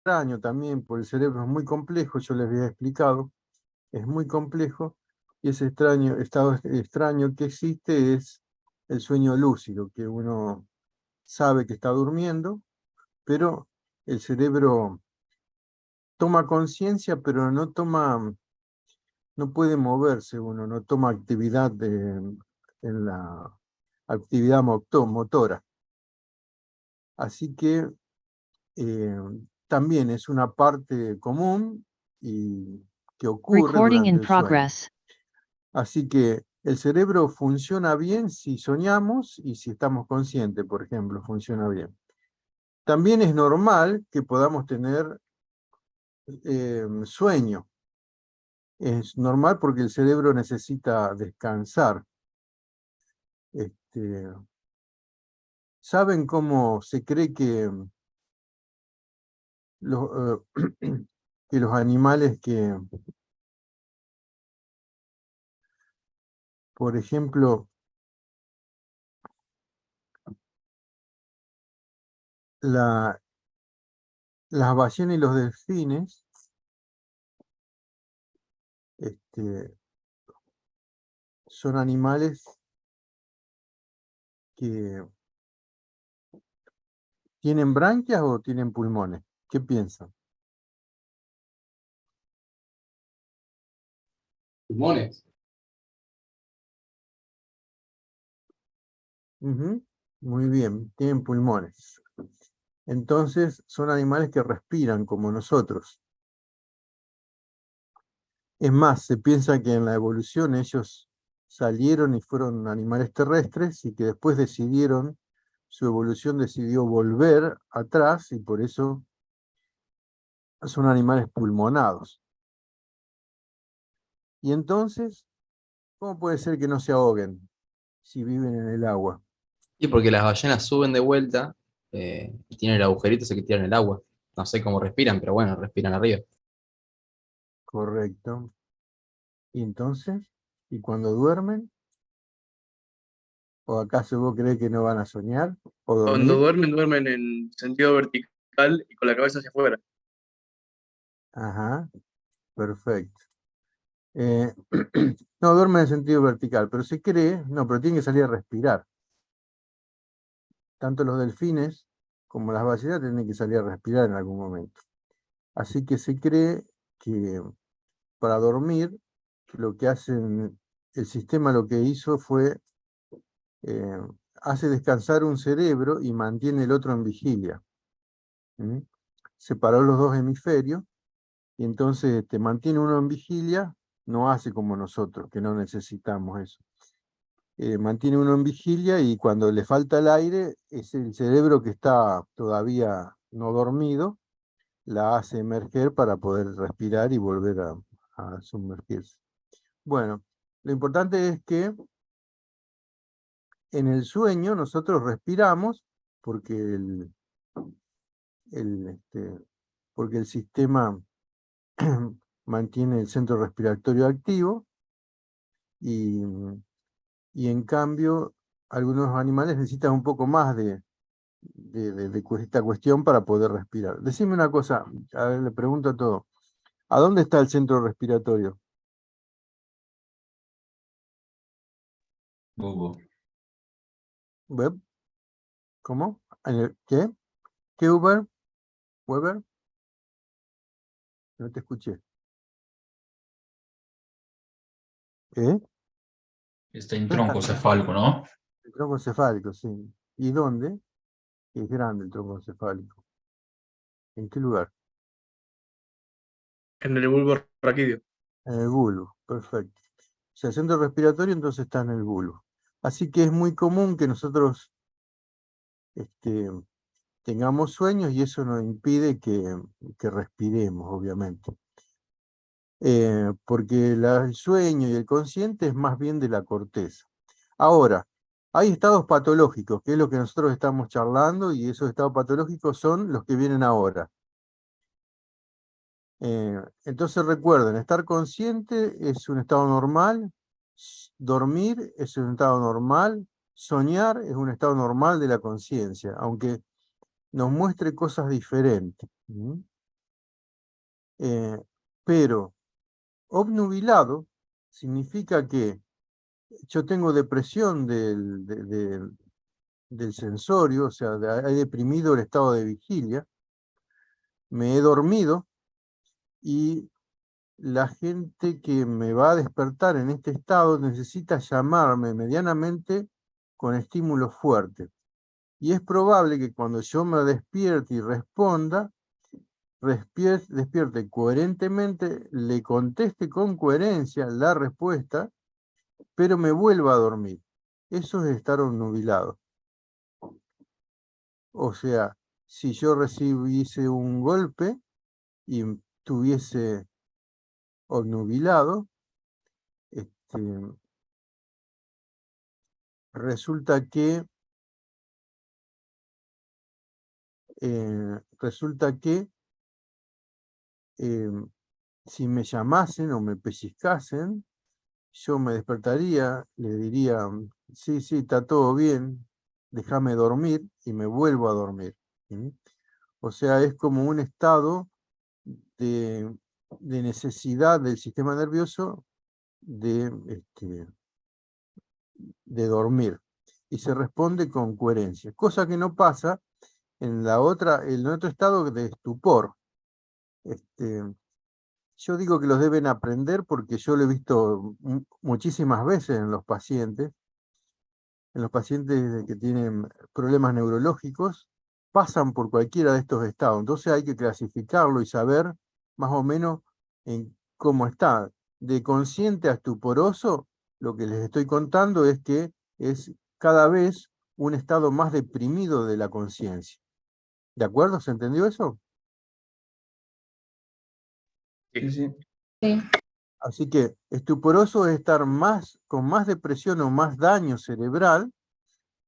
extraño también, porque el cerebro es muy complejo, yo les había explicado, es muy complejo, y ese estado extraño que existe es el sueño lúcido, que uno sabe que está durmiendo, pero el cerebro toma conciencia, pero no puede moverse uno, no toma actividad en la actividad motora. Así que eh, también es una parte común y que ocurre Recording durante in el sueño. progress. Así que el cerebro funciona bien si soñamos y si estamos conscientes, por ejemplo, funciona bien. También es normal que podamos tener sueño. Es normal porque el cerebro necesita descansar. Este, ¿Saben cómo se cree que los, que los animales que, por ejemplo, las ballenas y los delfines, son animales que tienen branquias o tienen pulmones? ¿Qué piensan? Pulmones. Ujú, muy bien, tienen pulmones. Entonces son animales que respiran como nosotros. Es más, se piensa que en la evolución ellos salieron y fueron animales terrestres y que después su evolución decidió volver atrás y por eso son animales pulmonados. Y entonces, ¿cómo puede ser que no se ahoguen si viven en el agua? Y porque las ballenas suben de vuelta y tienen el agujerito, se que tiran el agua. No sé cómo respiran, pero bueno, respiran arriba. Correcto. ¿Y entonces? ¿Y cuando duermen? ¿O acaso vos creés que no van a soñar o Cuando dormir? duermen, duermen en sentido vertical y con la cabeza hacia afuera. Ajá, perfecto. Eh, no, duermen en sentido vertical, pero se cree, no, pero tienen que salir a respirar. Tanto los delfines como las ballenas tienen que salir a respirar en algún momento. Así que se cree que para dormir, lo que hacen, el sistema lo que hizo fue, eh, hace descansar un cerebro y mantiene el otro en vigilia. ¿Mm? Separó los dos hemisferios y entonces te mantiene uno en vigilia, no hace como nosotros, que no necesitamos eso. Mantiene uno en vigilia y cuando le falta el aire, es el cerebro que está todavía no dormido, la hace emerger para poder respirar y volver a sumergirse. Bueno, lo importante es que en el sueño nosotros respiramos porque porque el sistema mantiene el centro respiratorio activo y, y en cambio algunos animales necesitan un poco más de esta cuestión para poder respirar. Decime una cosa, a ver, le pregunto a todo. ¿A dónde está el centro respiratorio? Hugo. ¿Web? ¿Cómo? ¿Qué? ¿Qué Uber? ¿Weber? No te escuché. ¿Eh? Está en tronco cefálico, ¿no? El tronco encefálico, sí. ¿Y dónde? Es grande el tronco encefálico. ¿En qué lugar? En el bulbo raquídeo. En el bulbo, perfecto. O sea, el centro respiratorio entonces está en el bulbo. Así que es muy común que nosotros este, tengamos sueños y eso nos impide que respiremos, obviamente. Porque el sueño y el consciente es más bien de la corteza. Ahora, hay estados patológicos, que es lo que nosotros estamos charlando, y esos estados patológicos son los que vienen ahora. Entonces recuerden, estar consciente es un estado normal, dormir es un estado normal, soñar es un estado normal de la conciencia, aunque nos muestre cosas diferentes. Pero obnubilado significa que yo tengo depresión del sensorio, o sea, he deprimido el estado de vigilia, me he dormido y la gente que me va a despertar en este estado necesita llamarme medianamente con estímulos fuertes. Y es probable que cuando yo me despierte y responda, despierte coherentemente, le conteste con coherencia la respuesta, pero me vuelva a dormir. Eso es estar obnubilado. O sea, si yo recibiese un golpe y estuviese obnubilado, resulta que si me llamasen o me pellizcasen, yo me despertaría, le diría, sí, sí, está todo bien, déjame dormir, y me vuelvo a dormir. ¿Sí? O sea, es como un estado de necesidad del sistema nervioso de dormir. Y se responde con coherencia, cosa que no pasa en el otro estado de estupor. Yo digo que los deben aprender porque yo lo he visto muchísimas veces en los pacientes que tienen problemas neurológicos, pasan por cualquiera de estos estados. Entonces hay que clasificarlo y saber más o menos en cómo está. De consciente a estuporoso, lo que les estoy contando es que es cada vez un estado más deprimido de la conciencia. ¿De acuerdo? ¿Se entendió eso? Sí, sí. Sí. Así que estuporoso es estar con más depresión o más daño cerebral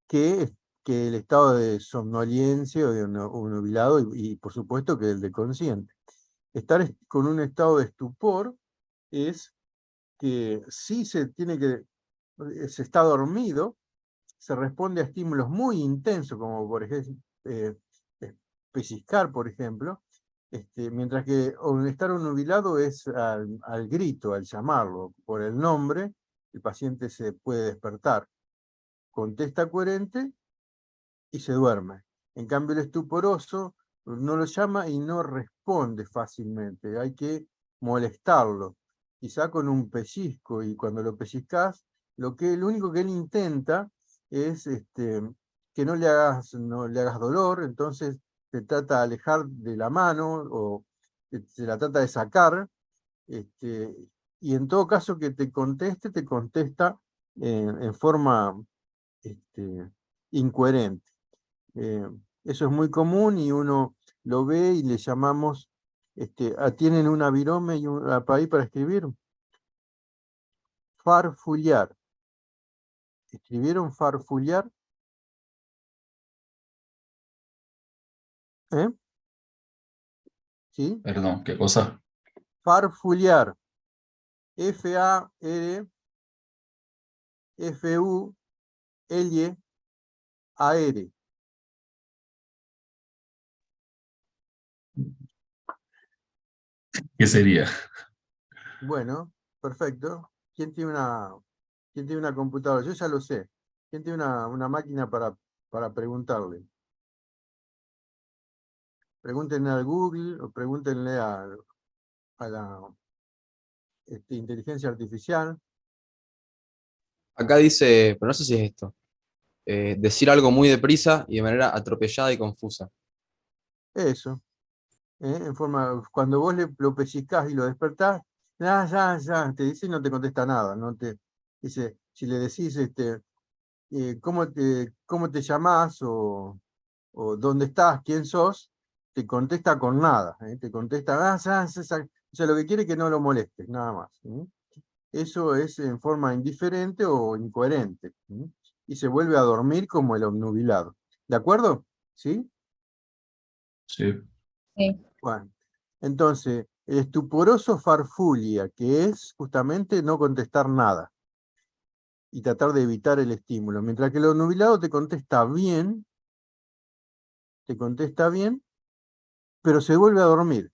que el estado de somnolencia o de nubilado y por supuesto que el de consciente. Estar con un estado de estupor es que sí se está dormido, se responde a estímulos muy intensos, como por ejemplo pellizcar, por ejemplo, mientras que estar nubilado es al grito, al llamarlo por el nombre, el paciente se puede despertar, contesta coherente y se duerme. En cambio el estuporoso no lo llama y no responde fácilmente, hay que molestarlo, quizá con un pellizco, y cuando lo pellizcas, lo único que él intenta es que no le hagas dolor, entonces te trata de alejar de la mano o se la trata de sacar, y en todo caso que te contesta en forma incoherente. Eso es muy común y uno lo ve y le llamamos, tienen una virome y un ahí para escribir, farfullar. ¿Escribieron farfullar? ¿Eh? ¿Sí? Perdón, ¿qué cosa? Farfullar. F-A-R-F-U-L-A-R. ¿Qué sería? Bueno, perfecto. ¿Quién tiene una computadora? Yo ya lo sé. ¿Quién tiene una máquina para preguntarle? Pregúntenle al Google o pregúntenle a la inteligencia artificial. Acá dice, pero no sé si es esto, decir algo muy deprisa y de manera atropellada y confusa. Eso. Cuando vos lo pellizcás y lo despertás, ya, te dice y no te contesta nada. Dice, si le decís ¿cómo te llamás o dónde estás, quién sos, te contesta con nada. Te contesta, ya. O sea, lo que quiere es que no lo molestes, nada más. Eso es en forma indiferente o incoherente. Y se vuelve a dormir como el obnubilado. ¿De acuerdo? ¿Sí? Sí. Sí. Bueno, entonces, el estuporoso farfulia, que es justamente no contestar nada y tratar de evitar el estímulo, mientras que el obnubilado te contesta bien, pero se vuelve a dormir.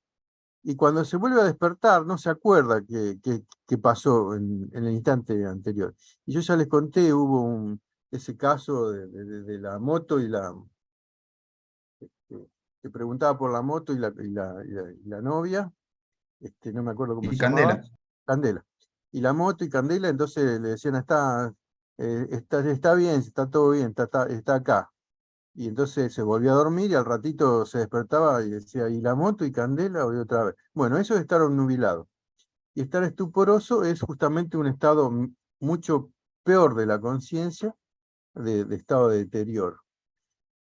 y cuando se vuelve a despertar no se acuerda qué pasó en el instante anterior. Y yo ya les conté, hubo ese caso de la moto y que preguntaba por la moto y la novia, no me acuerdo cómo Y se llamaba, Candela. Candela. Y la moto y Candela, entonces le decían, está bien, está todo bien, está acá. Y entonces se volvió a dormir y al ratito se despertaba y decía, ¿y la moto y Candela? Y otra vez. Bueno, eso es estar obnubilado. Y estar estuporoso es justamente un estado mucho peor de la conciencia, de estado de deterioro.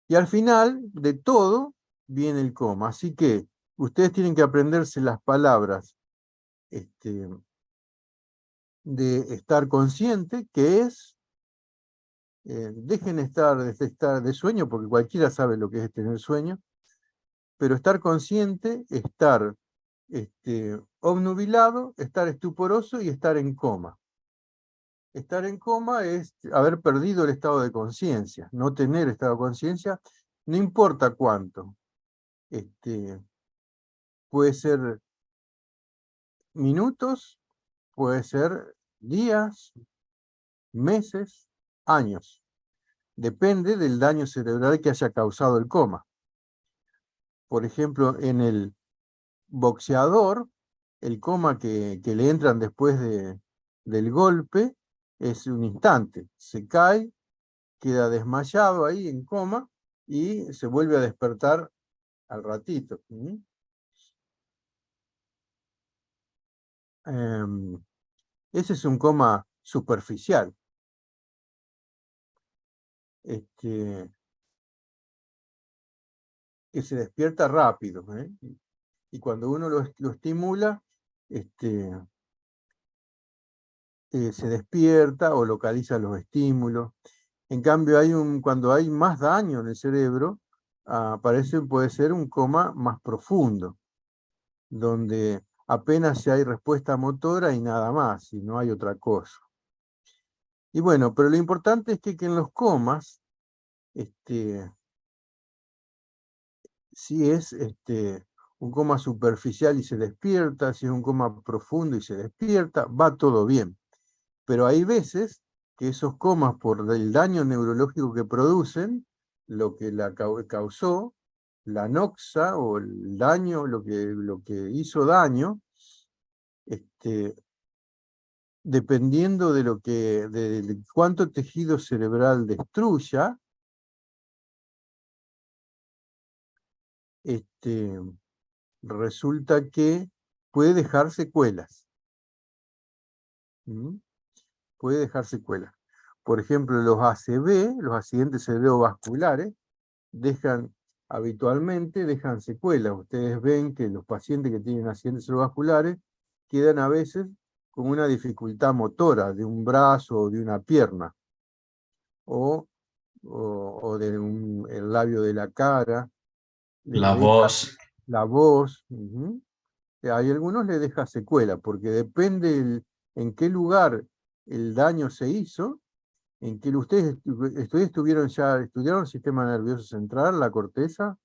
Y al final de todo viene el coma. Así que ustedes tienen que aprenderse las palabras de estar consciente, que es, dejen de estar de sueño, porque cualquiera sabe lo que es tener sueño, pero estar consciente, estar obnubilado, estar estuporoso y estar en coma. Estar en coma es haber perdido el estado de conciencia, no tener estado de conciencia, no importa cuánto. Puede ser minutos, puede ser días, meses, años. Depende del daño cerebral que haya causado el coma. Por ejemplo, en el boxeador, el coma que le entran después del golpe es un instante. Se cae, queda desmayado ahí en coma y se vuelve a despertar al ratito. Ese es un coma superficial. Que se despierta rápido, y cuando uno lo estimula, se despierta o localiza los estímulos. En cambio, cuando hay más daño en el cerebro, puede ser un coma más profundo, donde apenas si hay respuesta motora y nada más, y no hay otra cosa. Y bueno, pero lo importante es que en los comas, si es un coma superficial y se despierta, si es un coma profundo y se despierta, va todo bien. Pero hay veces que esos comas, por el daño neurológico que producen, lo que causó, la noxa o el daño, lo que hizo daño, dependiendo de cuánto tejido cerebral destruya, resulta que puede dejar secuelas. Puede dejar secuelas. Por ejemplo, los ACV, los accidentes cerebrovasculares, habitualmente dejan secuelas. Ustedes ven que los pacientes que tienen accidentes cerebrovasculares quedan a veces con una dificultad motora de un brazo o de una pierna, o el labio de la cara, La voz. la voz. Hay algunos le deja secuela, porque depende en qué lugar el daño se hizo, en que ustedes estudiaron el sistema nervioso central, la corteza.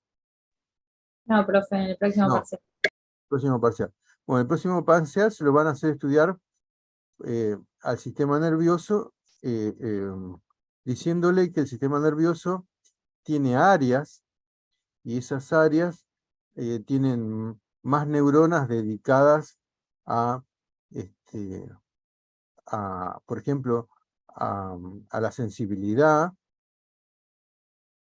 No, profe, en el próximo No, parcial. próximo parcial. Bueno, el próximo parcial se lo van a hacer estudiar al sistema nervioso, diciéndole que el sistema nervioso tiene áreas, y esas áreas tienen más neuronas dedicadas a, por ejemplo, a la sensibilidad.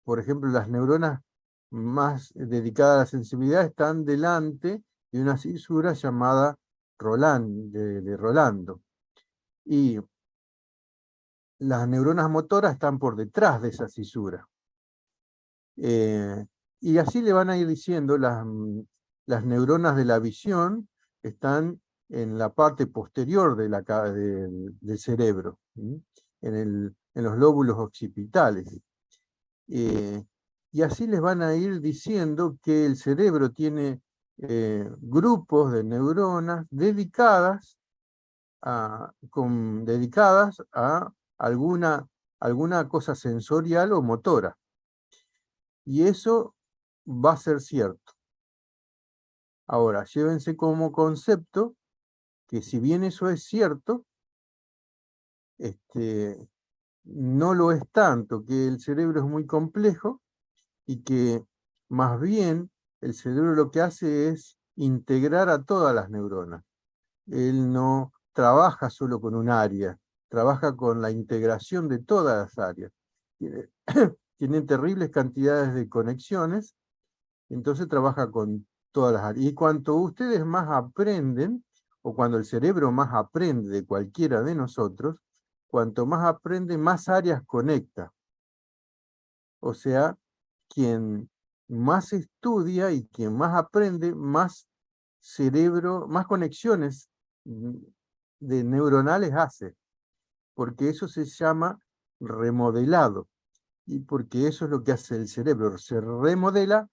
Por ejemplo, las neuronas más dedicadas a la sensibilidad están delante de una cisura llamada de Rolando. Y las neuronas motoras están por detrás de esa cisura. Y así le van a ir diciendo, las neuronas de la visión están en la parte posterior del cerebro, en los lóbulos occipitales. Y así les van a ir diciendo que el cerebro tiene grupos de neuronas dedicadas a alguna cosa sensorial o motora. Y eso va a ser cierto. Ahora, llévense como concepto que si bien eso es cierto, no lo es tanto, que el cerebro es muy complejo y que más bien el cerebro lo que hace es integrar a todas las neuronas. Él no trabaja solo con un área, trabaja con la integración de todas las áreas. Tienen terribles cantidades de conexiones, entonces trabaja con todas las áreas. Y cuanto ustedes más aprenden, o cuando el cerebro más aprende de cualquiera de nosotros, cuanto más aprende, más áreas conecta. O sea, quien más estudia y quien más aprende, más cerebro, más conexiones de neuronales hace, porque eso se llama remodelado, y porque eso es lo que hace el cerebro, se remodela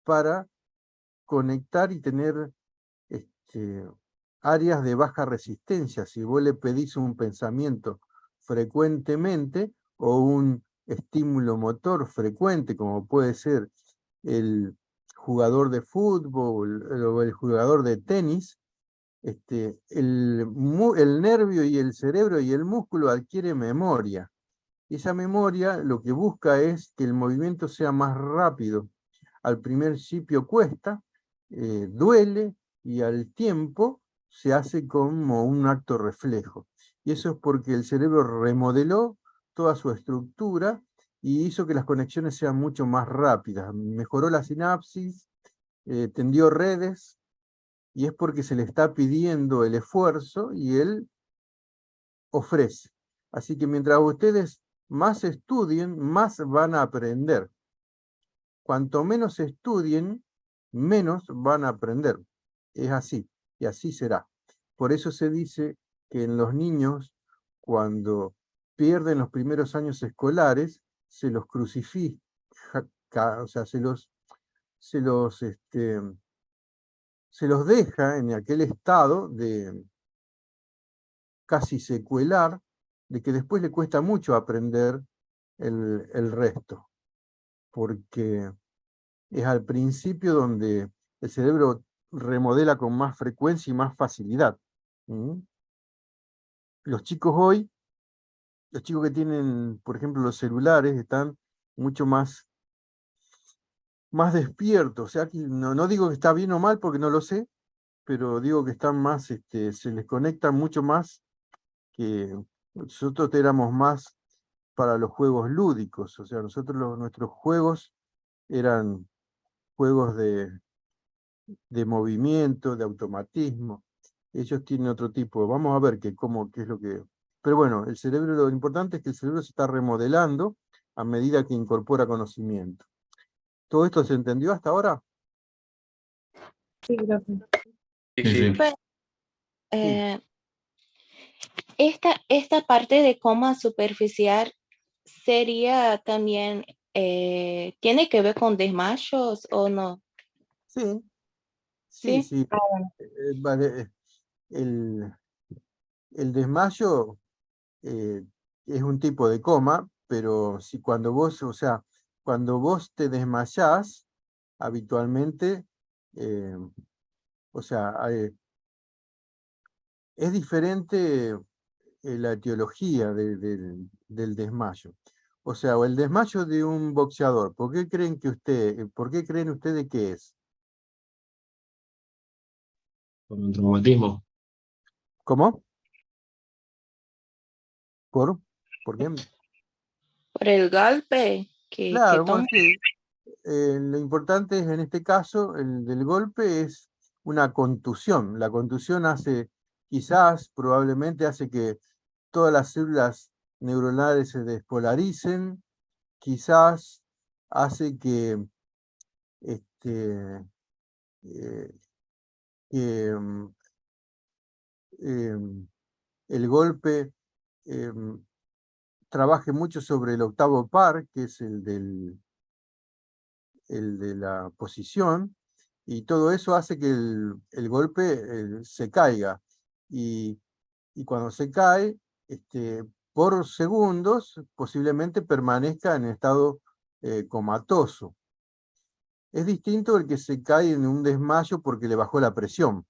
para conectar y tener áreas de baja resistencia. Si vos le pedís un pensamiento frecuentemente o un estímulo motor frecuente, como puede ser el jugador de fútbol o el jugador de tenis, el nervio y el cerebro y el músculo adquiere memoria. Esa memoria lo que busca es que el movimiento sea más rápido. Al principio cuesta, duele, y al tiempo se hace como un acto reflejo. Y eso es porque el cerebro remodeló toda su estructura y hizo que las conexiones sean mucho más rápidas. Mejoró la sinapsis, tendió redes, y es porque se le está pidiendo el esfuerzo y él ofrece. Así que mientras ustedes más estudien, más van a aprender. Cuanto menos estudien, menos van a aprender. Es así, y así será. Por eso se dice que en los niños, cuando pierden los primeros años escolares, se los crucifica, o sea, se los deja en aquel estado de casi secuelar, de que después le cuesta mucho aprender el resto, porque es al principio donde el cerebro remodela con más frecuencia y más facilidad. Los chicos hoy, los chicos que tienen, por ejemplo, los celulares, están mucho más despiertos. O sea, que no digo que está bien o mal porque no lo sé, pero digo que están más, se les conecta mucho más, que nosotros éramos más para los juegos lúdicos. O sea, nuestros juegos eran juegos de movimiento, de automatismo. Ellos tienen otro tipo. Vamos a ver qué es lo que... Pero bueno, el cerebro, lo importante es que el cerebro se está remodelando a medida que incorpora conocimiento. ¿Todo esto se entendió hasta ahora? Sí, profe. Sí, Sí, sí. sí. Pues, esta parte de coma superficial sería también, ¿tiene que ver con desmayos o no? Sí, sí, Sí. sí. Vale, el desmayo es un tipo de coma, pero si cuando vos, o sea, cuando vos te desmayás, habitualmente, o sea, es diferente la etiología del desmayo. O sea, o el desmayo de un boxeador, ¿por qué creen ustedes que es? Por un traumatismo. ¿Cómo? ¿Por qué? Por el golpe que Claro, bueno, toma. sí. Lo importante es, en este caso, el del golpe es una contusión. La contusión probablemente hace que todas las células neuronales se despolaricen, quizás hace que, este, eh, que el golpe trabaje mucho sobre el octavo par, que es el de la posición, y todo eso hace que el golpe se caiga. Y cuando se cae, por segundos, posiblemente permanezca en estado comatoso. Es distinto el que se cae en un desmayo porque le bajó la presión.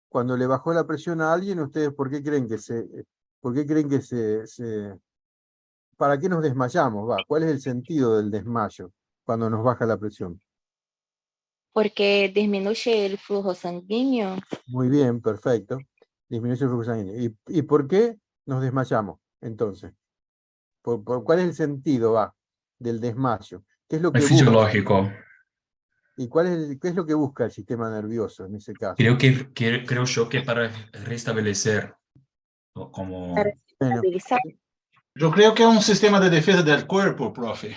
Cuando le bajó la presión a alguien, ¿ustedes por qué creen que ¿para qué nos desmayamos? ¿Cuál es el sentido del desmayo cuando nos baja la presión? Porque disminuye el flujo sanguíneo. Muy bien, perfecto. Disminuye el flujo sanguíneo. ¿Y por qué nos desmayamos entonces? ¿Cuál es el sentido del desmayo? ¿Qué es lo que Es busca? fisiológico. ¿Y qué es lo que busca el sistema nervioso en ese caso? Creo yo que para restablecer, como Para Bueno, Estabilizar. Yo creo que es un sistema de defensa del cuerpo, profe.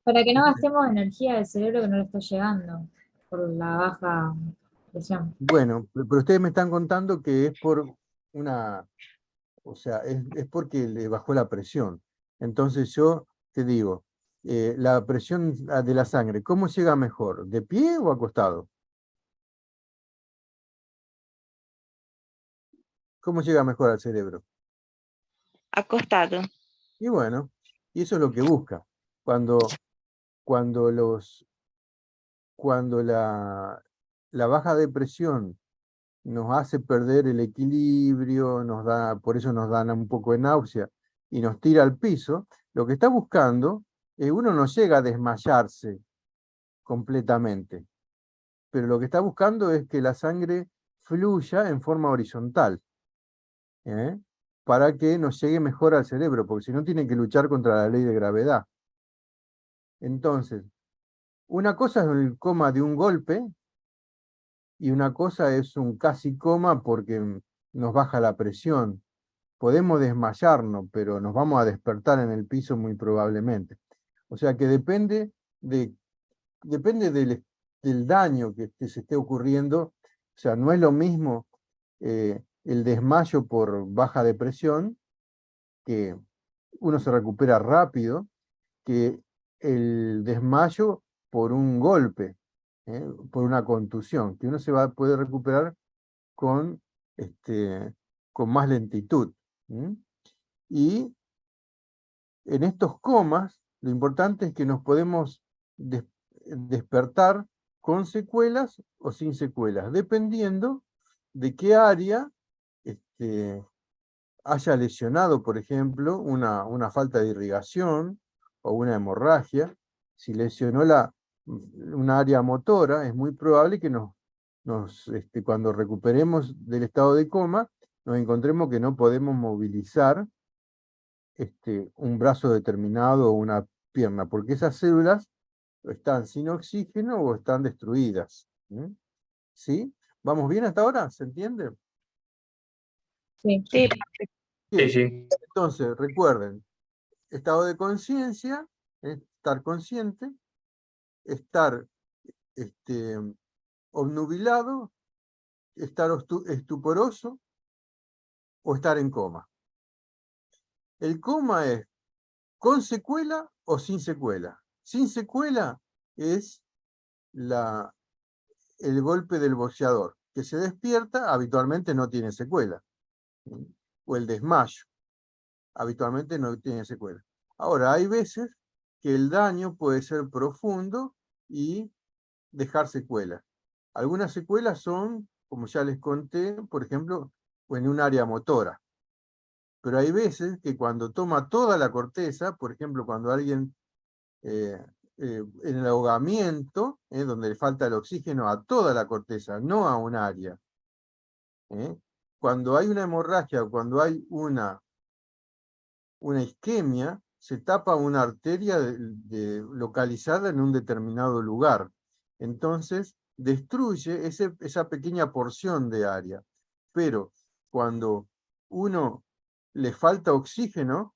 Para que no gastemos energía del cerebro que no le está llegando por la baja presión. bueno, pero ustedes me están contando que es por o sea, es porque le bajó la presión. Entonces yo te digo, la presión de la sangre, ¿cómo llega mejor? ¿De pie o acostado? ¿Cómo llega mejor al cerebro? Acostado. Y bueno, y eso es lo que busca. Cuando la baja de presión nos hace perder el equilibrio, por eso nos dan un poco de náusea y nos tira al piso, lo que está buscando, uno no llega a desmayarse completamente, pero lo que está buscando es que la sangre fluya en forma horizontal, para que nos llegue mejor al cerebro, porque si no tiene que luchar contra la ley de gravedad. Entonces, una cosa es el coma de un golpe, y una cosa es un casi coma porque nos baja la presión. Podemos desmayarnos, pero nos vamos a despertar en el piso muy probablemente. O sea que depende del daño que se esté ocurriendo. O sea, no es lo mismo el desmayo por baja de presión, que uno se recupera rápido, que el desmayo por un golpe, por una contusión, que uno puede recuperar con más lentitud. Y en estos comas, lo importante es que nos podemos despertar con secuelas o sin secuelas, dependiendo de qué área haya lesionado, por ejemplo, una falta de irrigación o una hemorragia. Si lesionó una área motora, es muy probable que cuando recuperemos del estado de coma, nos encontremos que no podemos movilizar un brazo determinado o una pierna, porque esas células están sin oxígeno o están destruidas. ¿Sí? ¿Vamos bien hasta ahora? ¿Se entiende? Sí. Sí, Bien. Sí, sí. Entonces, recuerden, estado de conciencia, estar consciente, estar obnubilado, estar estuporoso o estar en coma. El coma es con secuela o sin secuela. Sin secuela es el golpe del boxeador, que se despierta, habitualmente no tiene secuela. O el desmayo, habitualmente no tiene secuela. Ahora, hay veces que el daño puede ser profundo y dejar secuelas. Algunas secuelas son, como ya les conté, por ejemplo, en un área motora. Pero hay veces que cuando toma toda la corteza, por ejemplo, cuando alguien en el ahogamiento, donde le falta el oxígeno a toda la corteza, no a un área. Cuando hay una hemorragia o cuando hay una isquemia, se tapa una arteria localizada en un determinado lugar. Entonces, destruye esa pequeña porción de área. Pero cuando uno le falta oxígeno,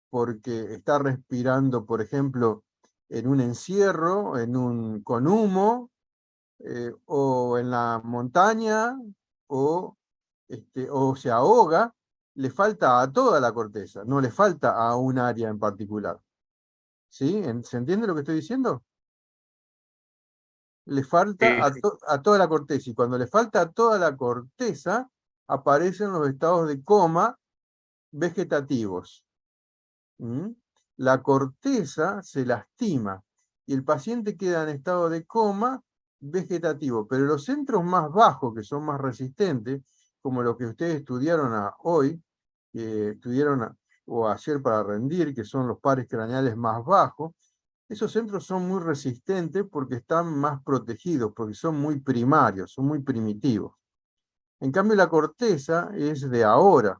porque está respirando, por ejemplo, en un encierro, con humo, o en la montaña, o se ahoga, le falta a toda la corteza, no le falta a un área en particular. ¿Sí? ¿Se entiende lo que estoy diciendo? Le falta a toda la corteza, y cuando le falta a toda la corteza, aparecen los estados de coma vegetativos. La corteza se lastima, y el paciente queda en estado de coma vegetativo. Pero los centros más bajos, que son más resistentes, como los que ustedes estudiaron hoy, que estudiaron o ayer para rendir, que son los pares craneales más bajos, esos centros son muy resistentes porque están más protegidos, porque son muy primarios, son muy primitivos. En cambio, la corteza es de ahora.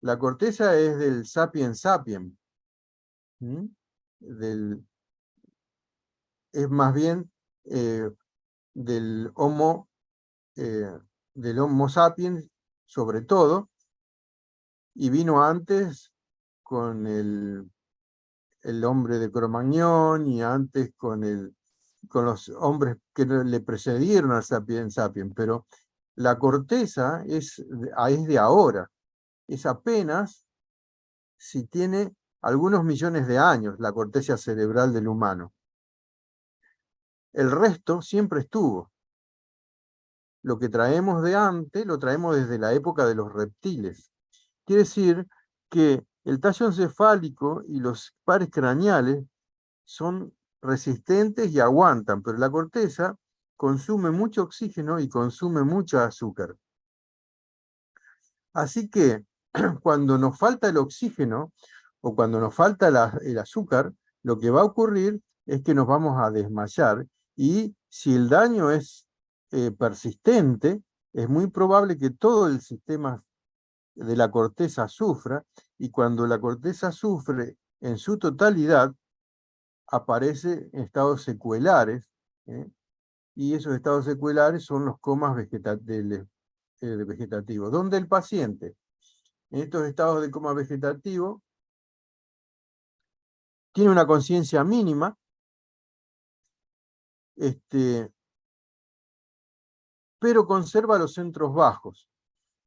La corteza es del sapiens sapiens. Es más bien del Homo sapiens, sobre todo, y vino antes con el hombre de Cro-Magnon y antes con los hombres que le precedieron al sapiens sapiens, pero la corteza es de ahora, es apenas si tiene algunos millones de años la corteza cerebral del humano. El resto siempre estuvo. Lo que traemos de antes lo traemos desde la época de los reptiles. Quiere decir que el tallo encefálico y los pares craneales son resistentes y aguantan, pero la corteza consume mucho oxígeno y consume mucho azúcar. Así que cuando nos falta el oxígeno o cuando nos falta el azúcar, lo que va a ocurrir es que nos vamos a desmayar, y si el daño es persistente, es muy probable que todo el sistema de la corteza sufra, y cuando la corteza sufre en su totalidad, aparece estados secuelares, y esos estados secuelares son los comas vegetativos, donde el paciente, en estos estados de coma vegetativo, tiene una conciencia mínima, pero conserva los centros bajos.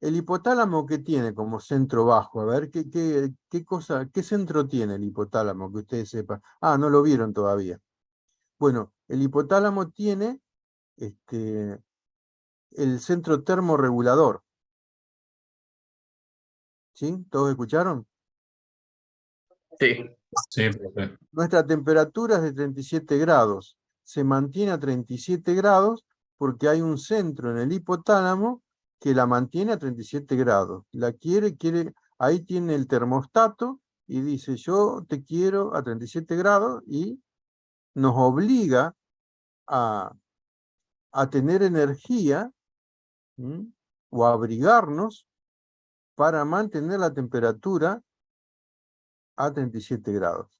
El hipotálamo, ¿qué tiene como centro bajo? A ver, ¿qué centro tiene el hipotálamo? Que ustedes sepan. Ah, no lo vieron todavía. Bueno, el hipotálamo tiene el centro termorregulador. ¿Sí? ¿Todos escucharon? Sí. Sí, profe. Nuestra temperatura es de 37 grados. Se mantiene a 37 grados porque hay un centro en el hipotálamo que la mantiene a 37 grados. Ahí tiene el termostato y dice, yo te quiero a 37 grados, y nos obliga a tener energía, o a abrigarnos para mantener la temperatura a 37 grados.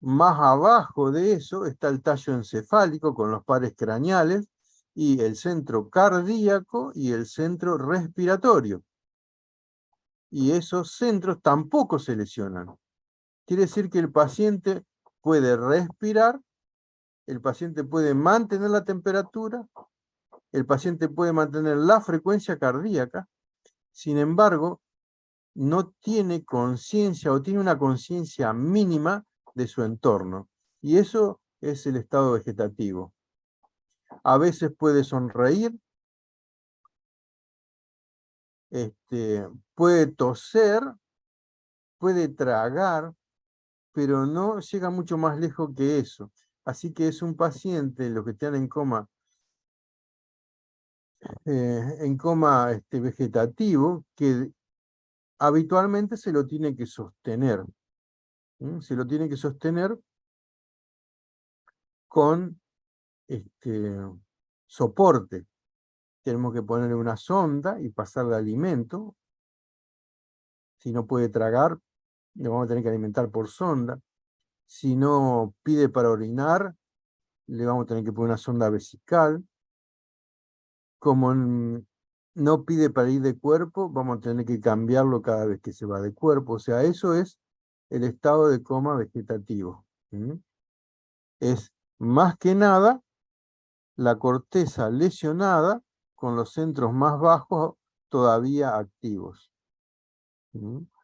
Más abajo de eso está el tallo encefálico con los pares craneales y el centro cardíaco y el centro respiratorio. Y esos centros tampoco se lesionan. Quiere decir que el paciente puede respirar, el paciente puede mantener la temperatura, el paciente puede mantener la frecuencia cardíaca. Sin embargo, no tiene conciencia o tiene una conciencia mínima de su entorno. Y eso es el estado vegetativo. A veces puede sonreír, puede toser, puede tragar, pero no llega mucho más lejos que eso. Así que es un paciente, los que están en coma vegetativo, que habitualmente se lo tiene que sostener. Se lo tiene que sostener con soporte. Tenemos que ponerle una sonda y pasarle alimento. Si no puede tragar, le vamos a tener que alimentar por sonda. Si no pide para orinar, le vamos a tener que poner una sonda vesical. Como no pide para ir de cuerpo, vamos a tener que cambiarlo cada vez que se va de cuerpo. O sea, eso es el estado de coma vegetativo. Es más que nada la corteza lesionada con los centros más bajos todavía activos.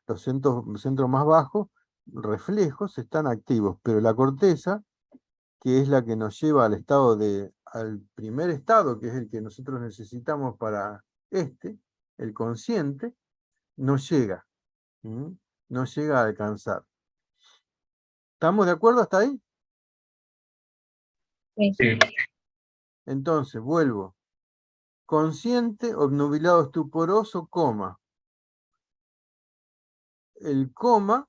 Los centros más bajos, reflejos, están activos, pero la corteza, que es la que nos lleva al primer estado, que es el que nosotros necesitamos para el consciente, no llega. No llega a alcanzar. ¿Estamos de acuerdo hasta ahí? Sí. Sí. Entonces, vuelvo. Consciente, obnubilado, estuporoso, coma. El coma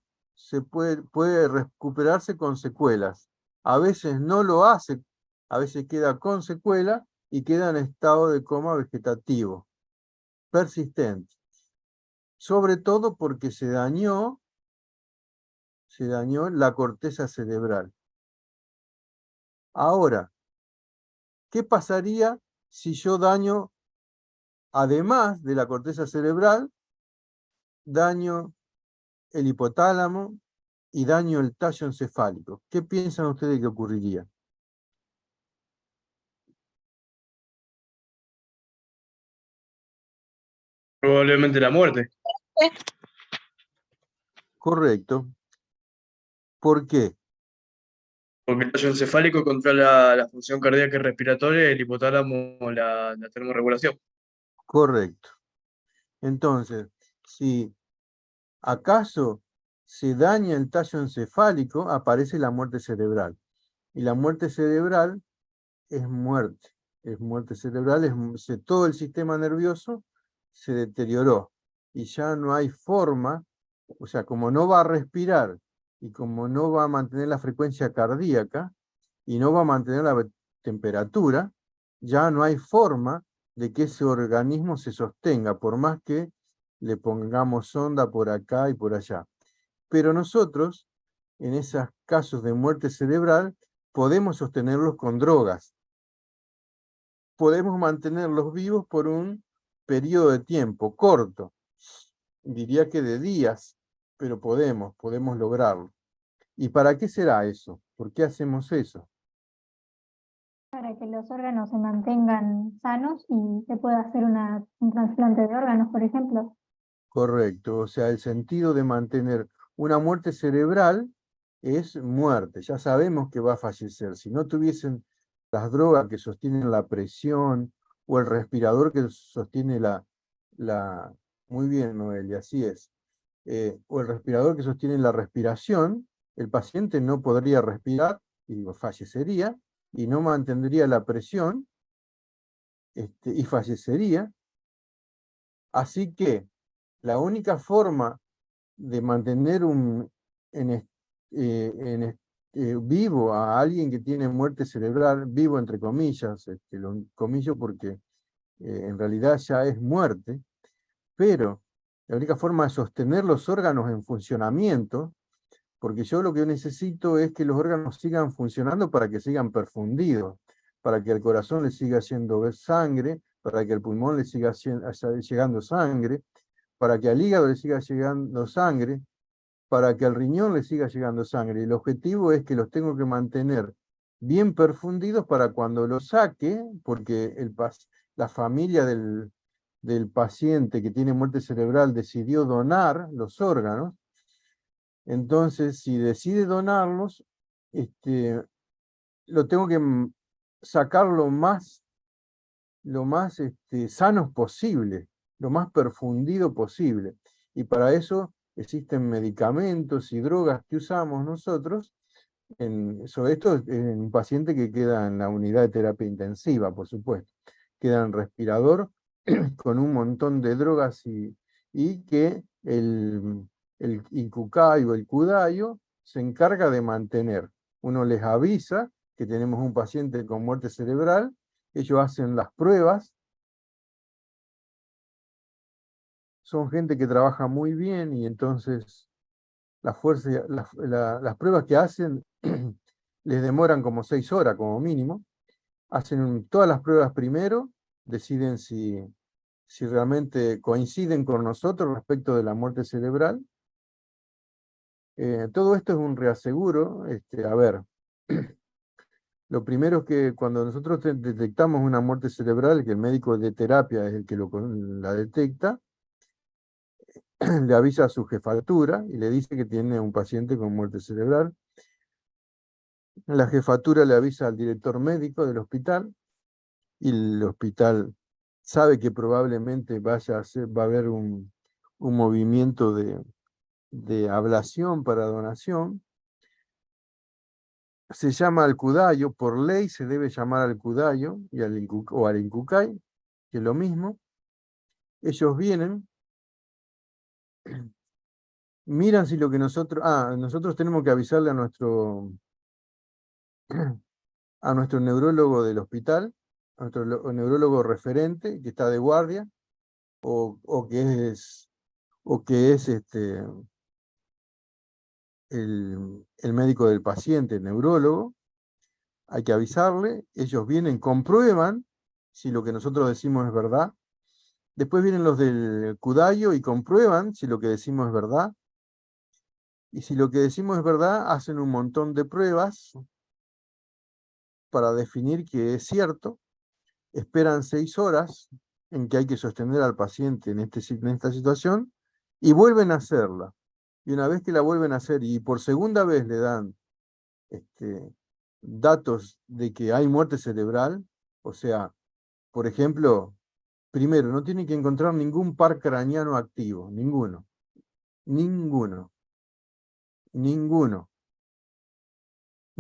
puede recuperarse con secuelas. A veces no lo hace, a veces queda con secuela y queda en estado de coma vegetativo, persistente. Sobre todo porque se dañó la corteza cerebral. Ahora, ¿qué pasaría si yo daño, además de la corteza cerebral, daño el hipotálamo y daño el tallo encefálico? ¿Qué piensan ustedes que ocurriría? Probablemente la muerte. Correcto. ¿Por qué? Porque el tallo encefálico controla la función cardíaca y respiratoria y el hipotálamo la termorregulación. Correcto. Entonces, si acaso se daña el tallo encefálico, aparece la muerte cerebral. Y la muerte cerebral es muerte. Es muerte cerebral, todo el sistema nervioso se deterioró. Y ya no hay forma, o sea, como no va a respirar y como no va a mantener la frecuencia cardíaca y no va a mantener la temperatura, ya no hay forma de que ese organismo se sostenga, por más que le pongamos sonda por acá y por allá. Pero nosotros, en esos casos de muerte cerebral, podemos sostenerlos con drogas. Podemos mantenerlos vivos por un periodo de tiempo corto, diría que de días, pero podemos lograrlo. ¿Y para qué será eso? ¿Por qué hacemos eso? Para que los órganos se mantengan sanos y se pueda hacer un trasplante de órganos, por ejemplo. Correcto, o sea, el sentido de mantener una muerte cerebral es muerte, ya sabemos que va a fallecer. Si no tuviesen las drogas que sostienen la presión o el respirador que sostiene muy bien, Noelia, así es, o el respirador que sostiene la respiración, el paciente no podría respirar y fallecería, y no mantendría la presión y fallecería. Así que la única forma de mantener vivo a alguien que tiene muerte cerebral, vivo entre comillas, lo comillo porque en realidad ya es muerte, pero la única forma de sostener los órganos en funcionamiento, porque yo lo que necesito es que los órganos sigan funcionando para que sigan perfundidos, para que el corazón le siga yendo sangre, para que el pulmón le siga llegando sangre, para que al hígado le siga llegando sangre, para que al riñón le siga llegando sangre. Y el objetivo es que los tengo que mantener bien perfundidos para cuando los saque, porque la familia del paciente que tiene muerte cerebral decidió donar los órganos. Entonces, si decide donarlos, lo tengo que sacar lo más sanos posible, lo más perfundido posible. Y para eso existen medicamentos y drogas que usamos nosotros, sobre esto en un paciente que queda en la unidad de terapia intensiva, por supuesto. Queda en respirador con un montón de drogas y que el INCUCAI o el CUDAIO se encarga de mantener. Uno les avisa que tenemos un paciente con muerte cerebral, ellos hacen las pruebas, son gente que trabaja muy bien y entonces las pruebas que hacen les demoran como 6 horas como mínimo, hacen todas las pruebas primero, deciden si realmente coinciden con nosotros respecto de la muerte cerebral. Todo esto es un reaseguro. A ver, lo primero es que cuando nosotros detectamos una muerte cerebral, que el médico de terapia es el que la detecta, le avisa a su jefatura y le dice que tiene un paciente con muerte cerebral. La jefatura le avisa al director médico del hospital y el hospital sabe que probablemente va a haber un movimiento de ablación para donación. se llama al Cudayo, por ley se debe llamar al Cudayo y o al Incucay, que es lo mismo. Ellos vienen, miran si lo que nosotros tenemos que avisarle a nuestro neurólogo del hospital, a nuestro neurólogo referente que está de guardia, o que es el médico del paciente, el neurólogo. Hay que avisarle, ellos vienen, comprueban si lo que nosotros decimos es verdad. Después vienen los del Cudayo y comprueban si lo que decimos es verdad. Y si lo que decimos es verdad, hacen un montón de pruebas para definir que es cierto. Esperan 6 horas en que hay que sostener al paciente en esta situación y vuelven a hacerla. Y una vez que la vuelven a hacer y por segunda vez le dan datos de que hay muerte cerebral, o sea, por ejemplo, primero, no tienen que encontrar ningún par craneano activo, ninguno. No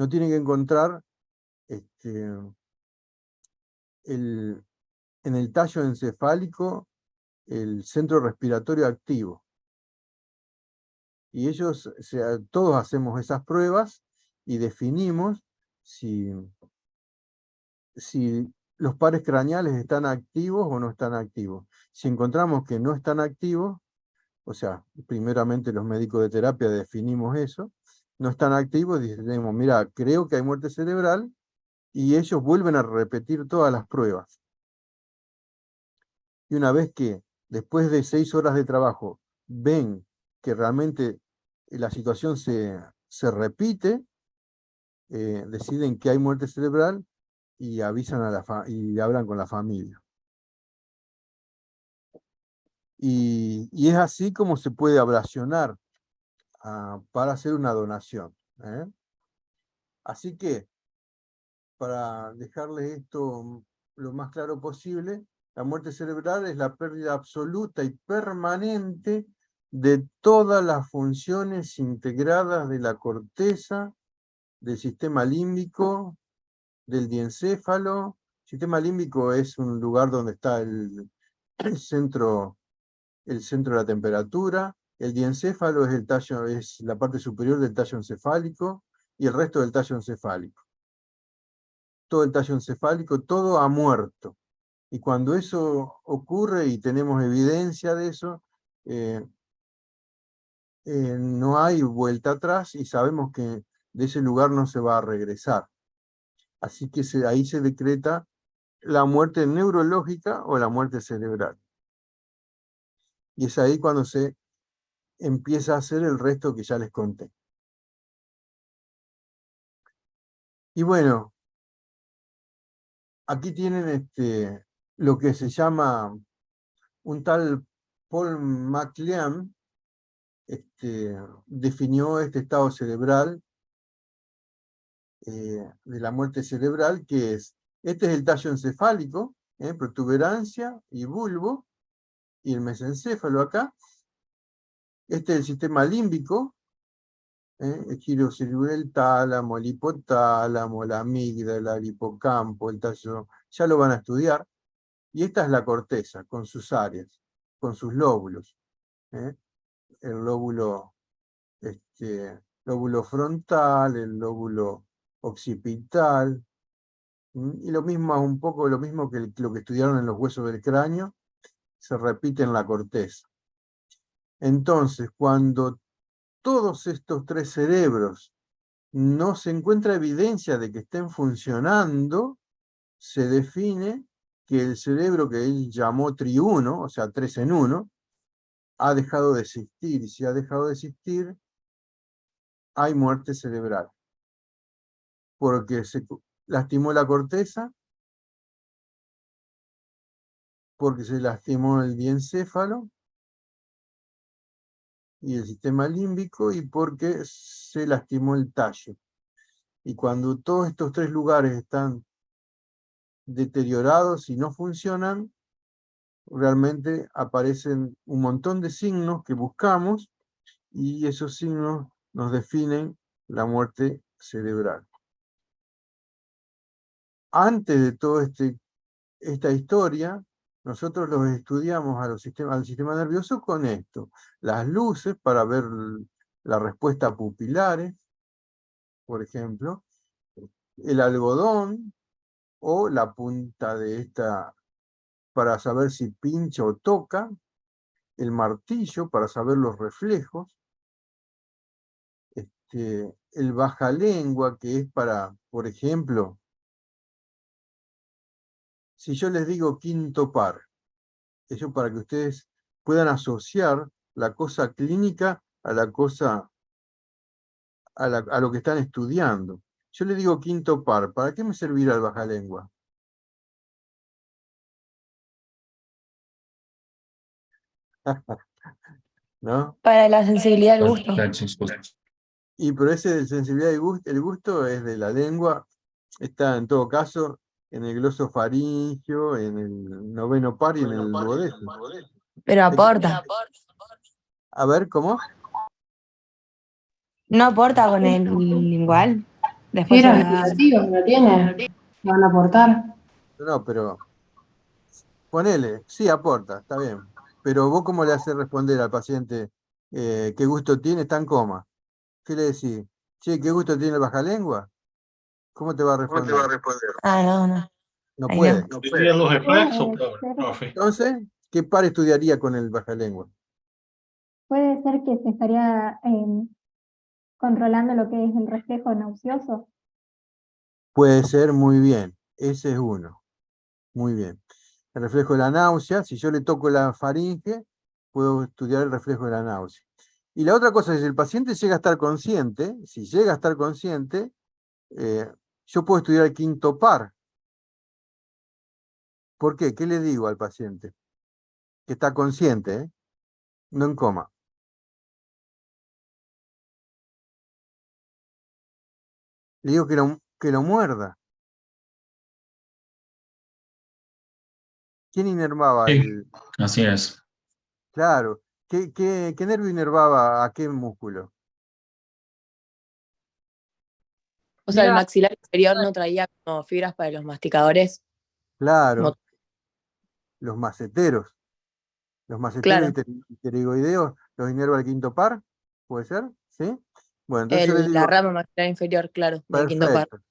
tienen que encontrar en el tallo encefálico el centro respiratorio activo. Y ellos, todos hacemos esas pruebas y definimos si los pares craneales están activos o no están activos. Si encontramos que no están activos, o sea, primeramente los médicos de terapia definimos eso, no están activos, decimos, mira, creo que hay muerte cerebral, y ellos vuelven a repetir todas las pruebas. Y una vez que, después de 6 horas de trabajo, ven que realmente la situación se repite, deciden que hay muerte cerebral y avisan y hablan con la familia. Y es así como se puede ablacionar para hacer una donación. Así que, para dejarles esto lo más claro posible, la muerte cerebral es la pérdida absoluta y permanente de todas las funciones integradas de la corteza, del sistema límbico, del diencéfalo. El sistema límbico es un lugar donde está el centro de la temperatura. El diencéfalo es la parte superior del tallo encefálico y el resto del tallo encefálico. Todo el tallo encefálico, todo ha muerto. Y cuando eso ocurre y tenemos evidencia de eso, no hay vuelta atrás y sabemos que de ese lugar no se va a regresar. Así que ahí se decreta la muerte neurológica o la muerte cerebral. Y es ahí cuando se empieza a hacer el resto que ya les conté. Y bueno, aquí tienen lo que se llama un tal Paul MacLean, definió este estado cerebral de la muerte cerebral, que este es el tallo encefálico, protuberancia y bulbo, y el mesencéfalo acá. Este es el sistema límbico, el giro cerebral, el tálamo, el hipotálamo, la amígdala, el hipocampo, el tallo, ya lo van a estudiar. Y esta es la corteza, con sus áreas, con sus lóbulos. El lóbulo frontal, el lóbulo occipital, y lo mismo, un poco lo mismo que lo que estudiaron en los huesos del cráneo, se repite en la corteza. Entonces, cuando todos estos 3 cerebros no se encuentra evidencia de que estén funcionando, se define que el cerebro que él llamó triuno, o sea, 3 en 1, ha dejado de existir, y si ha dejado de existir, hay muerte cerebral, porque se lastimó la corteza, porque se lastimó el diencéfalo y el sistema límbico, y porque se lastimó el tallo. Y cuando todos estos 3 lugares están deteriorados y no funcionan, realmente aparecen un montón de signos que buscamos, y esos signos nos definen la muerte cerebral. antes de toda esta historia, nosotros los estudiamos al sistema nervioso con esto. Las luces para ver la respuesta pupilares, por ejemplo, el algodón o la punta de esta para saber si pincha o toca, el martillo para saber los reflejos, el bajalengua que es para, por ejemplo, si yo les digo quinto par, eso para que ustedes puedan asociar la cosa clínica a la cosa, a lo que están estudiando. Yo les digo quinto par, ¿para qué me servirá el bajalengua? ¿No? Para la sensibilidad del gusto. Y pero ese de sensibilidad y gusto, el gusto es de la lengua, está en todo caso en el glosofaringio, en el noveno par y en el duodécimo. Pero aporta. A ver, ¿cómo? No aporta con el lingual. Sí, Después era se va- respirativo, no tiene. Van a aportar. No, pero ponele, sí aporta, está bien. Pero vos cómo le haces responder al paciente qué gusto tiene, está en coma. ¿Qué le decís? Che, ¿qué gusto tiene el bajalengua? ¿Cómo te va a responder? Ah, no. No Ahí puede. no. Serían los reflejos, Puede ser, profe. Entonces, ¿qué par estudiaría con el bajalengua? puede ser que se estaría controlando lo que es el reflejo nauseoso. Puede ser muy bien. Ese es uno. Muy bien. El reflejo de la náusea, si yo le toco la faringe, puedo estudiar el reflejo de la náusea. Y la otra cosa es, si el paciente llega a estar consciente, si llega a estar consciente, yo puedo estudiar el quinto par. ¿Por qué? ¿Qué le digo al paciente? Que está consciente, ¿eh? No en coma. Le digo que lo muerda. ¿Quién inervaba Sí, el...? así es. Claro. ¿Qué nervio inervaba a qué músculo? O sea, el Mira, maxilar inferior no traía como fibras para los masticadores. Claro, los maceteros. Los maceteros Claro. pterygoideos los inerva el quinto par, ¿puede ser? ¿Sí? Bueno, entonces yo le La digo, rama maxilar inferior, claro, del quinto par. perfecto,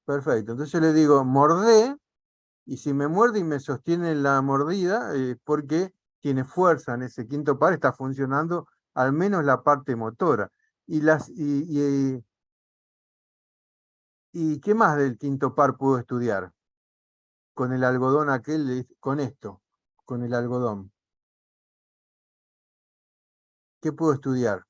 perfecto. Entonces yo le digo, mordé, y si me muerde y me sostiene la mordida, porque tiene fuerza en ese quinto par, está funcionando al menos la parte motora. ¿Y qué más del quinto par puedo estudiar? Con el algodón aquel, con esto, con el algodón. ¿Qué puedo estudiar?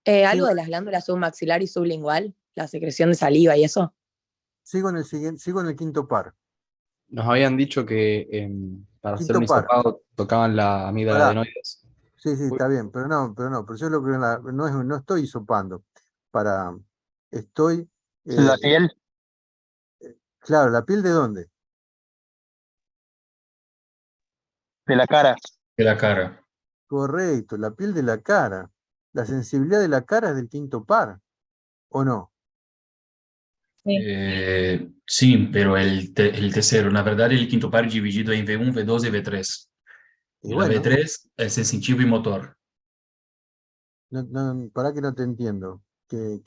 Algo de las glándulas submaxilar y sublingual, la secreción de saliva y eso. Sigo en el quinto par. Nos habían dicho que para hacer un Quinto par. hisopado tocaban la amígdala Pará. adenoides. Sí, Uy. está bien, pero yo lo que no estoy hisopando. Estoy. La piel, Claro, ¿la piel de dónde? de la cara. De la cara. Correcto, la piel de la cara. La sensibilidad de la cara es del quinto par, ¿o no? sí. Sí, pero el tercero, na verdade, el quinto par dividido en V1, V2 y V3. Y Y la bueno, V3 es sensitivo y motor. para que no te entiendo. ¿Qué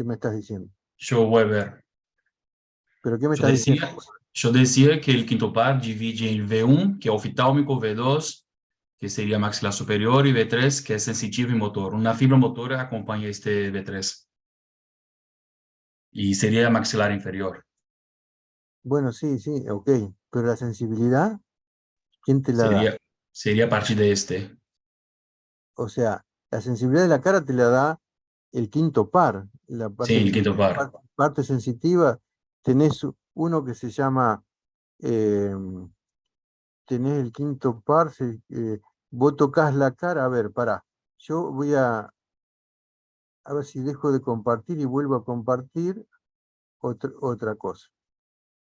me estás diciendo? Show Weber. ¿Pero qué me Yo estás diciendo? decía que el quinto par divide en V1, que es oftálmico, V2, que sería maxilar superior, y V3, que es sensitivo y motor. Una fibra motora acompaña este V3. Y sería maxilar inferior. Bueno, sí, ok. Pero la sensibilidad, ¿quién te la da? Sería a partir de este. O sea, la sensibilidad de la cara te la da el quinto par, la Sí, el quinto par. parte sensitiva. Tenés uno que se llama, tenés el quinto par, vos tocas la cara, a ver, pará, yo voy a ver si dejo de compartir y vuelvo a compartir otra cosa.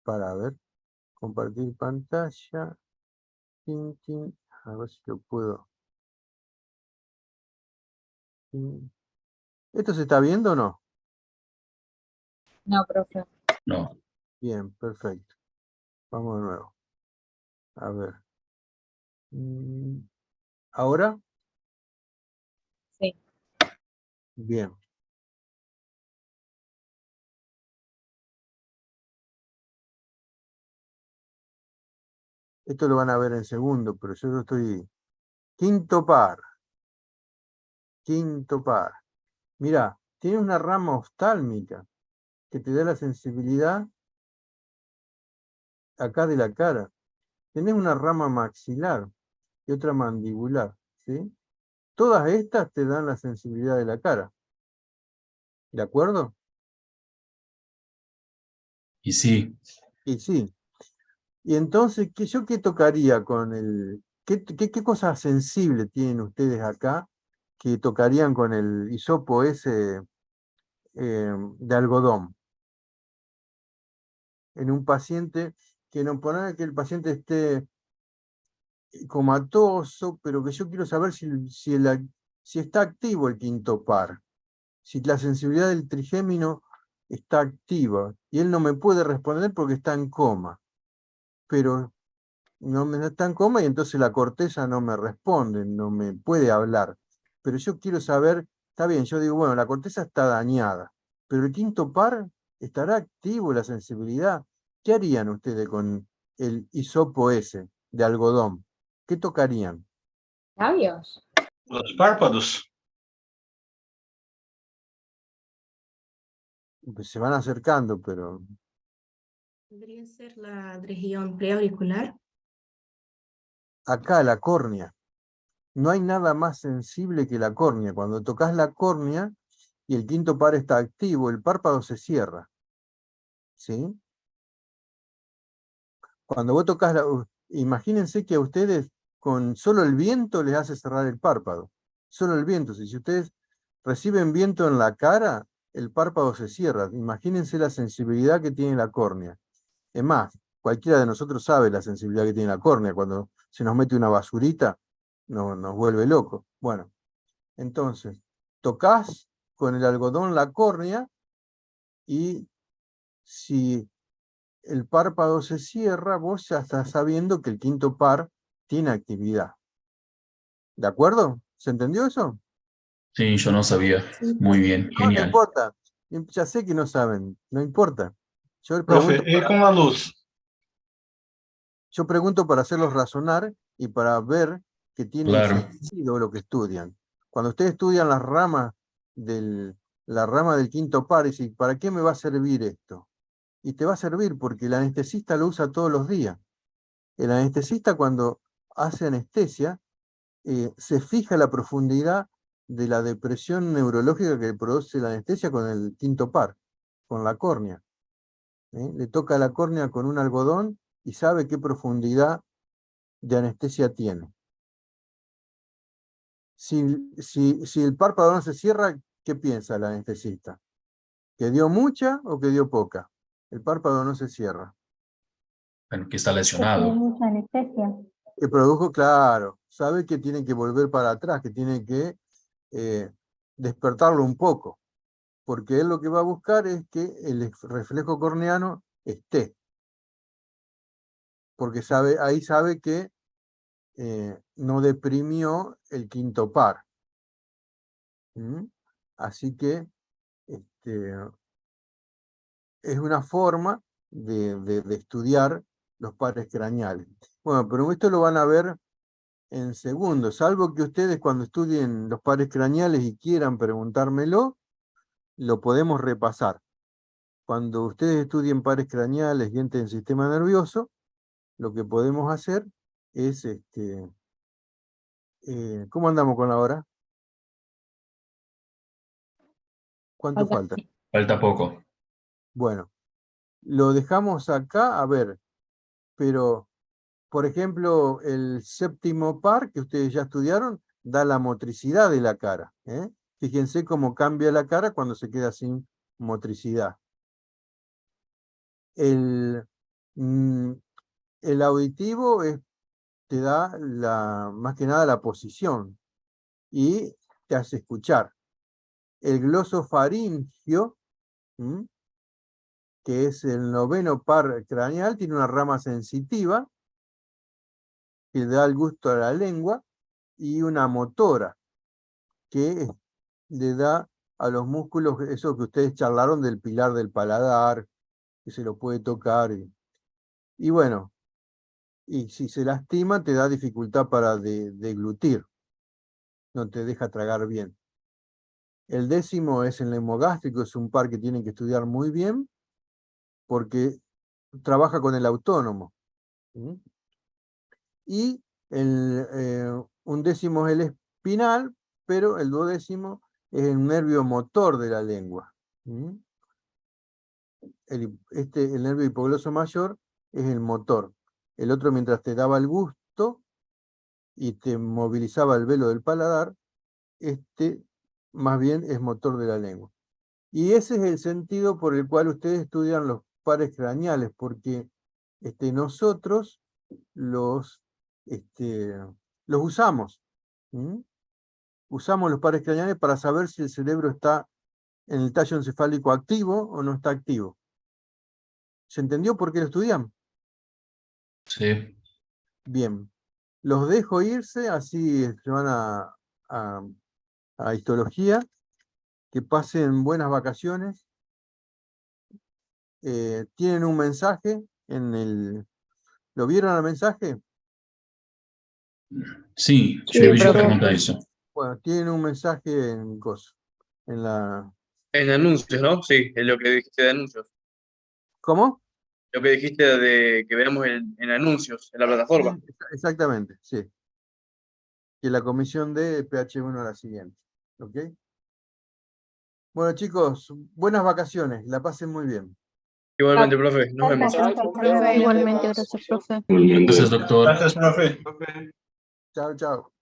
Para ver, compartir pantalla, a ver si lo puedo. ¿Esto se está viendo o no? No, profe. No. Bien, perfecto. Vamos de nuevo. A ver. ¿Ahora? Sí. Bien. Esto lo van a ver en segundo, pero yo lo estoy... Quinto par. Quinto par. Mirá, tiene una rama oftálmica que te da la sensibilidad acá de la cara. Tenés una rama maxilar y otra mandibular, ¿sí? Todas estas te dan la sensibilidad de la cara. ¿De acuerdo? Y sí, Y sí. Y entonces, ¿yo qué tocaría con el... ¿Qué cosas sensibles tienen ustedes acá que tocarían con el hisopo ese de algodón? En un paciente que no pone que el paciente esté comatoso, pero que yo quiero saber si está activo el quinto par, si la sensibilidad del trigémino está activa, y él no me puede responder porque está en coma, pero no me está en coma y entonces la corteza no me responde, no me puede hablar. Pero yo quiero saber, está bien, yo digo, bueno, la corteza está dañada, pero el quinto par estará activo, la sensibilidad. ¿Qué harían ustedes con el hisopo ese de algodón? ¿Qué tocarían? ¿Labios? Los párpados. Pues se van acercando, pero ¿Podría ser la región preauricular? acá la córnea. No hay nada más sensible que la córnea. Cuando tocas la córnea y el quinto par está activo, el párpado se cierra. ¿Sí? Cuando vos tocas imagínense que a ustedes con solo el viento les hace cerrar el párpado. Solo el viento. Si ustedes reciben viento en la cara, el párpado se cierra. Imagínense la sensibilidad que tiene la córnea. Es más, cualquiera de nosotros sabe la sensibilidad que tiene la córnea. Cuando se nos mete una basurita, nos vuelve loco. Bueno, entonces, tocas con el algodón la córnea y si el párpado se cierra, vos ya estás sabiendo que el quinto par tiene actividad. ¿De acuerdo? ¿Se entendió eso? sí, yo no sabía. Muy bien, No, no genial. importa. Ya sé que no saben, no importa. Yo Profe, pregunto, con la luz. yo pregunto para hacerlos razonar y para ver que tiene un Claro. sentido lo que estudian. Cuando ustedes estudian la rama del quinto par, y dicen, ¿para qué me va a servir esto? Y te va a servir porque el anestesista lo usa todos los días. El anestesista cuando hace anestesia se fija la profundidad de la depresión neurológica que produce la anestesia con el quinto par, con la córnea. Le toca la córnea con un algodón y sabe qué profundidad de anestesia tiene. Si el párpado no se cierra, ¿qué piensa el anestesista? ¿Que dio mucha o que dio poca? El párpado no se cierra. Bueno, que está Que tiene lesionado. mucha anestesia. Que produjo, claro, sabe que tiene que volver para atrás, que tiene que despertarlo un poco, porque él lo que va a buscar es que el reflejo corneano esté, porque ahí sabe que no deprimió el quinto par. Así que es una forma de estudiar los pares craneales. Bueno, pero esto lo van a ver en segundos, salvo que ustedes cuando estudien los pares craneales y quieran preguntármelo, lo podemos repasar. Cuando ustedes estudien pares craneales y entren en sistema nervioso, lo que podemos hacer es, ¿cómo andamos con la hora? ¿Cuánto falta? Falta poco. Bueno, lo dejamos acá, a ver, pero, por ejemplo, el séptimo par que ustedes ya estudiaron, da la motricidad de la cara. Fíjense cómo cambia la cara cuando se queda sin motricidad. El auditivo te da más que nada la posición y te hace escuchar. el glosofaringio, que es el 9º par craneal, tiene una rama sensitiva que da el gusto a la lengua, y una motora que le da a los músculos, eso que ustedes charlaron del pilar del paladar, que se lo puede tocar. Y bueno, y si se lastima te da dificultad para deglutir, no te deja tragar bien. El 10º es el hemogástrico, es un par que tienen que estudiar muy bien, porque trabaja con el autónomo. Y el 11º es el espinal, pero el 12º es el nervio motor de la lengua. El nervio hipogloso mayor es el motor. El otro, mientras te daba el gusto y te movilizaba el velo del paladar, más bien es motor de la lengua. Y ese es el sentido por el cual ustedes estudian los pares craneales, porque nosotros los usamos. Usamos los pares craneales para saber si el cerebro está en el tallo encefálico activo o no está activo. ¿Se entendió por qué lo estudian? Sí. Bien. Los dejo irse, así se van a histología. Que pasen buenas vacaciones. Tienen un mensaje en el... ¿Lo vieron el mensaje? Sí, Sí, yo profe. pregunto eso. Bueno, tienen un mensaje en COS. En la... En anuncios, ¿no? Sí, es lo que dijiste de anuncios. ¿Cómo? Lo que dijiste de que veamos en anuncios, en la plataforma. Sí, exactamente, sí. Que la comisión de PH1 a la siguiente. ¿Ok? Bueno, chicos, buenas vacaciones. La pasen muy bien. Igualmente, profe, nos vemos. Igualmente, gracias, profe. Igualmente. Gracias, doctor. Gracias, profe. Chao, chao.